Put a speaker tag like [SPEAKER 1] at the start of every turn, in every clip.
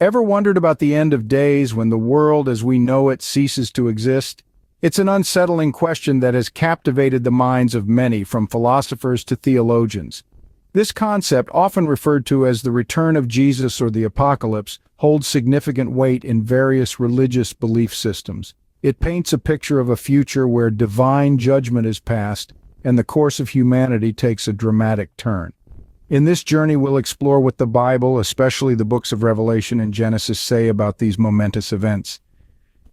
[SPEAKER 1] Ever wondered about the end of days when the world as we know it ceases to exist? It's an unsettling question that has captivated the minds of many, from philosophers to theologians. This concept, often referred to as the return of Jesus or the apocalypse, holds significant weight in various religious belief systems. It paints a picture of a future where divine judgment is passed and the course of humanity takes a dramatic turn. In this journey, we'll explore what the Bible, especially the books of Revelation and Genesis, say about these momentous events.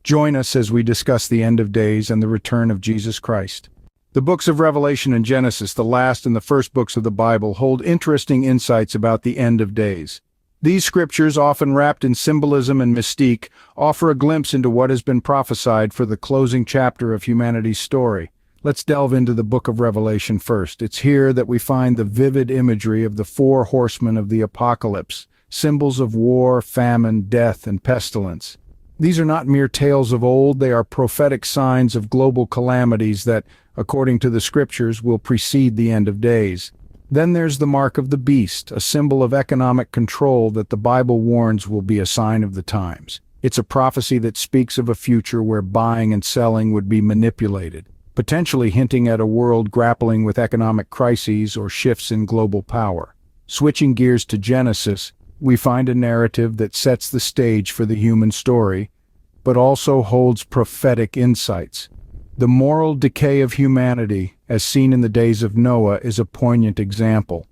[SPEAKER 1] Join us as we discuss the end of days and the return of Jesus Christ. The books of Revelation and Genesis, the last and the first books of the Bible, hold interesting insights about the end of days. These scriptures, often wrapped in symbolism and mystique, offer a glimpse into what has been prophesied for the closing chapter of humanity's story. Let's delve into the book of Revelation first. It's here that we find the vivid imagery of the four horsemen of the apocalypse, symbols of war, famine, death, and pestilence. These are not mere tales of old, they are prophetic signs of global calamities that, according to the scriptures, will precede the end of days. Then there's the mark of the beast, a symbol of economic control that the Bible warns will be a sign of the times. It's a prophecy that speaks of a future where buying and selling would be manipulated, potentially hinting at a world grappling with economic crises or shifts in global power. Switching gears to Genesis, we find a narrative that sets the stage for the human story, but also holds prophetic insights. The moral decay of humanity, as seen in the days of Noah, is a poignant example.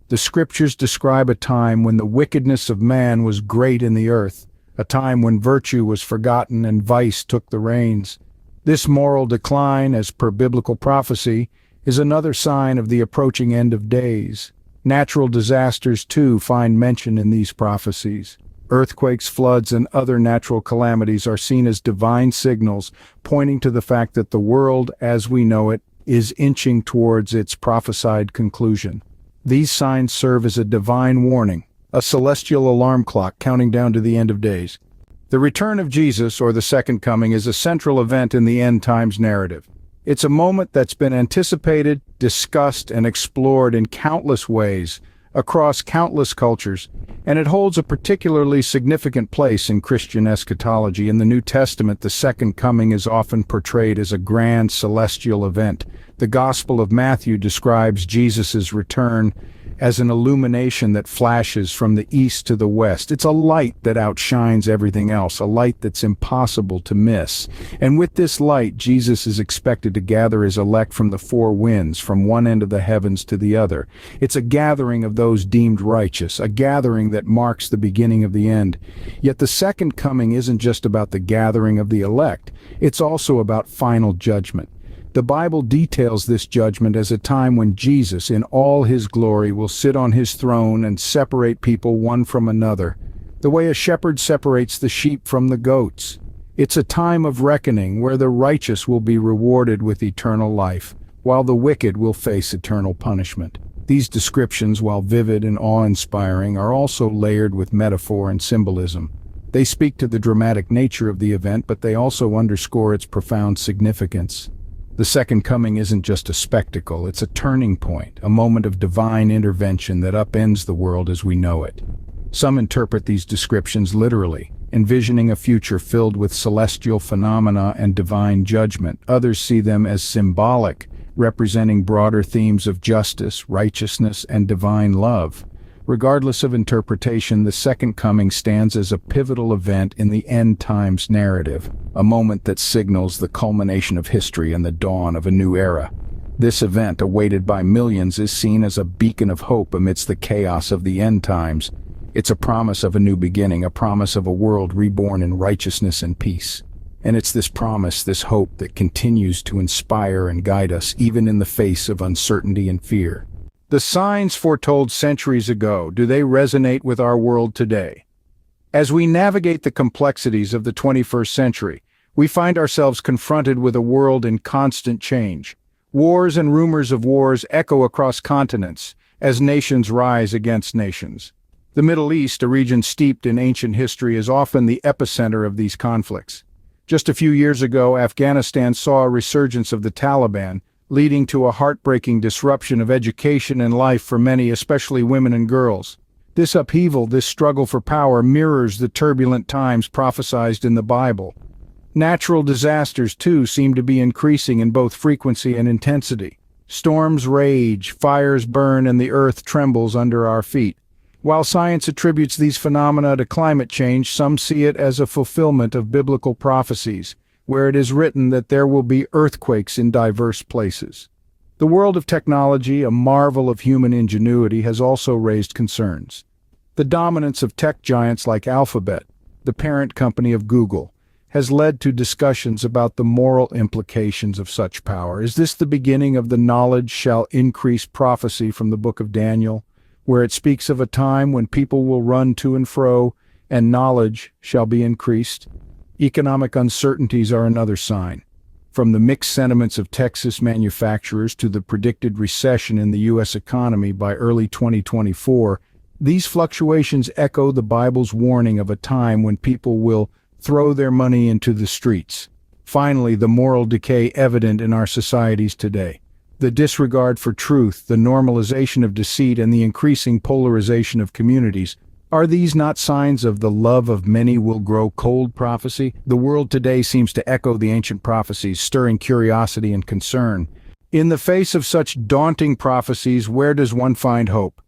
[SPEAKER 1] The scriptures describe a time when the wickedness of man was great in the earth, a time when virtue was forgotten and vice took the reins. This moral decline, as per biblical prophecy, is another sign of the approaching end of days. Natural disasters, too, find mention in these prophecies. Earthquakes, floods, and other natural calamities are seen as divine signals, pointing to the fact that the world, as we know it, is inching towards its prophesied conclusion. These signs serve as a divine warning, a celestial alarm clock counting down to the end of days. The return of Jesus, or the second coming, is a central event in the end times narrative. It's a moment that's been anticipated, discussed, and explored in countless ways, across countless cultures, and it holds a particularly significant place in Christian eschatology. In the New Testament, the second coming is often portrayed as a grand celestial event. The Gospel of Matthew describes Jesus' return as an illumination that flashes from the east to the west. It's a light that outshines everything else, a light that's impossible to miss. And with this light, Jesus is expected to gather his elect from the four winds, from one end of the heavens to the other. It's a gathering of those deemed righteous, a gathering that marks the beginning of the end. Yet the second coming isn't just about the gathering of the elect, it's also about final judgment. The Bible details this judgment as a time when Jesus, in all his glory, will sit on his throne and separate people one from another, the way a shepherd separates the sheep from the goats. It's a time of reckoning where the righteous will be rewarded with eternal life, while the wicked will face eternal punishment. These descriptions, while vivid and awe-inspiring, are also layered with metaphor and symbolism. They speak to the dramatic nature of the event, but they also underscore its profound significance. The second coming isn't just a spectacle, it's a turning point, a moment of divine intervention that upends the world as we know it. Some interpret these descriptions literally, envisioning a future filled with celestial phenomena and divine judgment. Others see them as symbolic, representing broader themes of justice, righteousness, and divine love. Regardless of interpretation, the second coming stands as a pivotal event in the end times narrative, a moment that signals the culmination of history and the dawn of a new era. This event, awaited by millions, is seen as a beacon of hope amidst the chaos of the end times. It's a promise of a new beginning, a promise of a world reborn in righteousness and peace. And it's this promise, this hope, that continues to inspire and guide us, even in the face of uncertainty and fear. The signs foretold centuries ago, do they resonate with our world today? As we navigate the complexities of the 21st century, we find ourselves confronted with a world in constant change. Wars and rumors of wars echo across continents as nations rise against nations. The Middle East, a region steeped in ancient history, is often the epicenter of these conflicts. Just a few years ago, Afghanistan saw a resurgence of the Taliban, leading to a heartbreaking disruption of education and life for many, especially women and girls. This upheaval, this struggle for power, mirrors the turbulent times prophesied in the Bible. Natural disasters, too, seem to be increasing in both frequency and intensity. Storms rage, fires burn, and the earth trembles under our feet. While science attributes these phenomena to climate change, some see it as a fulfillment of biblical prophecies, where it is written that there will be earthquakes in diverse places. The world of technology, a marvel of human ingenuity, has also raised concerns. The dominance of tech giants like Alphabet, the parent company of Google, has led to discussions about the moral implications of such power. Is this the beginning of the knowledge shall increase prophecy from the book of Daniel, where it speaks of a time when people will run to and fro, and knowledge shall be increased? Economic uncertainties are another sign. From the mixed sentiments of Texas manufacturers to the predicted recession in the U.S. economy by early 2024, these fluctuations echo the Bible's warning of a time when people will throw their money into the streets. Finally, the moral decay evident in our societies today. The disregard for truth, the normalization of deceit, and the increasing polarization of communities. Are these not signs of the love of many will grow cold prophecy? The world today seems to echo the ancient prophecies, stirring curiosity and concern. In the face of such daunting prophecies, where does one find hope?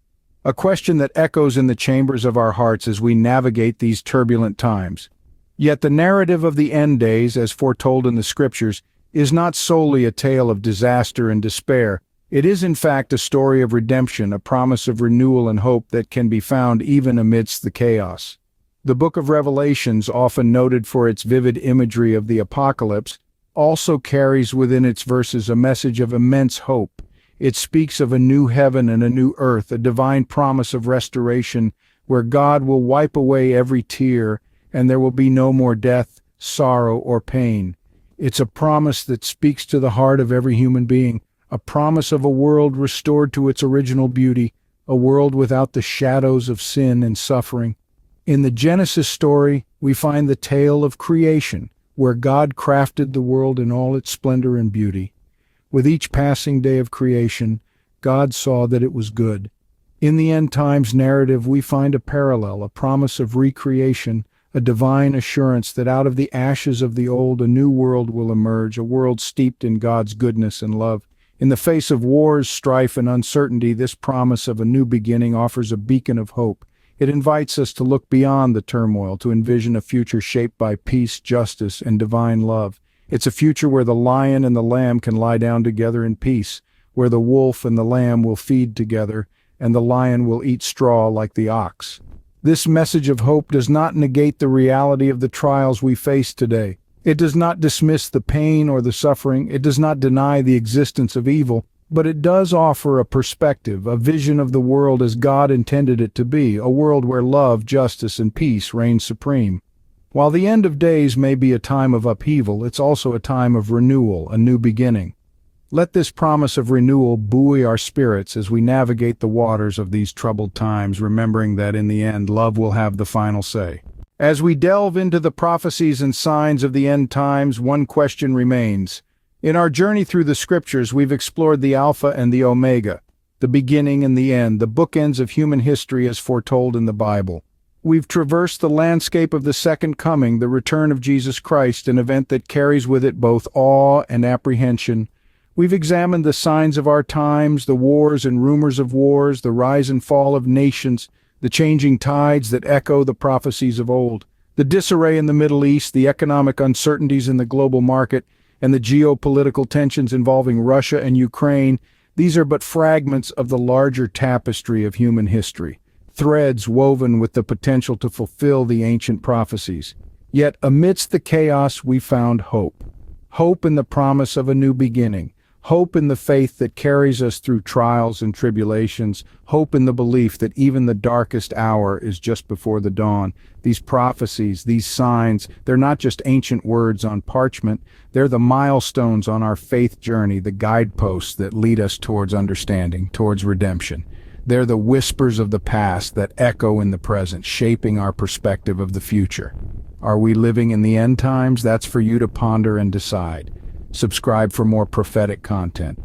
[SPEAKER 1] A question that echoes in the chambers of our hearts as we navigate these turbulent times. Yet the narrative of the end days, as foretold in the Scriptures, is not solely a tale of disaster and despair. It is in fact a story of redemption, a promise of renewal and hope that can be found even amidst the chaos. The book of Revelations, often noted for its vivid imagery of the apocalypse, also carries within its verses a message of immense hope. It speaks of a new heaven and a new earth, a divine promise of restoration, where God will wipe away every tear, and there will be no more death, sorrow, or pain. It's a promise that speaks to the heart of every human being, a promise of a world restored to its original beauty, a world without the shadows of sin and suffering. In the Genesis story, we find the tale of creation, where God crafted the world in all its splendor and beauty. With each passing day of creation, God saw that it was good. In the end times narrative, we find a parallel, a promise of recreation, a divine assurance that out of the ashes of the old a new world will emerge, a world steeped in God's goodness and love. In the face of wars, strife, and uncertainty, this promise of a new beginning offers a beacon of hope. It invites us to look beyond the turmoil, to envision a future shaped by peace, justice, and divine love. It's a future where the lion and the lamb can lie down together in peace, where the wolf and the lamb will feed together, and the lion will eat straw like the ox. This message of hope does not negate the reality of the trials we face today. It does not dismiss the pain or the suffering. It does not deny the existence of evil, but it does offer a perspective, a vision of the world as God intended it to be, a world where love, justice, and peace reign supreme. While the end of days may be a time of upheaval, it's also a time of renewal, a new beginning. Let this promise of renewal buoy our spirits as we navigate the waters of these troubled times, remembering that in the end, love will have the final say. As we delve into the prophecies and signs of the end times, one question remains. In our journey through the Scriptures, we've explored the Alpha and the Omega, the beginning and the end, the bookends of human history as foretold in the Bible. We've traversed the landscape of the second coming, the return of Jesus Christ, an event that carries with it both awe and apprehension. We've examined the signs of our times, the wars and rumors of wars, the rise and fall of nations, the changing tides that echo the prophecies of old, the disarray in the Middle East, the economic uncertainties in the global market, and the geopolitical tensions involving Russia and Ukraine. These are but fragments of the larger tapestry of human history, threads woven with the potential to fulfill the ancient prophecies. Yet amidst the chaos we found hope. Hope in the promise of a new beginning. Hope in the faith that carries us through trials and tribulations. Hope in the belief that even the darkest hour is just before the dawn. These prophecies, these signs, they're not just ancient words on parchment. They're the milestones on our faith journey, the guideposts that lead us towards understanding, towards redemption. They're the whispers of the past that echo in the present, shaping our perspective of the future. Are we living in the end times? That's for you to ponder and decide. Subscribe for more prophetic content.